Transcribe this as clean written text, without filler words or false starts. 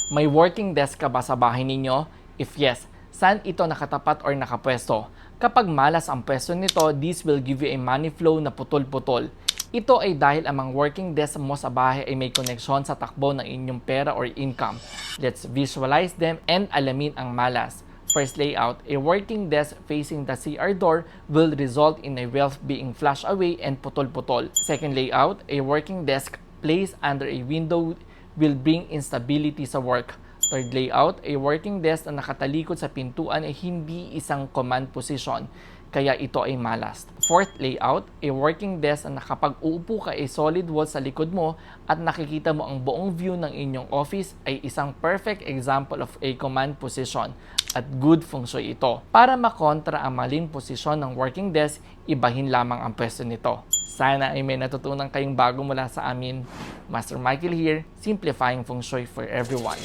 May working desk ka ba sa bahay ninyo? If yes, saan ito nakatapat or nakapwesto? Kapag malas ang pwesto nito, this will give you a money flow na putol-putol. Ito ay dahil ang mga working desk mo sa bahay ay may koneksyon sa takbo ng inyong pera or income. Let's visualize them and alamin ang malas. First layout, a working desk facing the CR door will result in a wealth being flushed away and putol-putol. Second layout, a working desk placed under a window will bring instability sa work. Third layout, a working desk na nakatalikod sa pintuan ay hindi isang command position, kaya ito ay malas. Fourth layout, a working desk na nakapag-uupo ka ay solid wall sa likod mo at nakikita mo ang buong view ng inyong office ay isang perfect example of a command position at good feng shui ito. Para makontra ang maling posisyon ng working desk, ibahin lamang ang pwesto nito. Sana ay may natutunan kayong bago mula sa amin. Master Michael here, simplifying feng shui for everyone.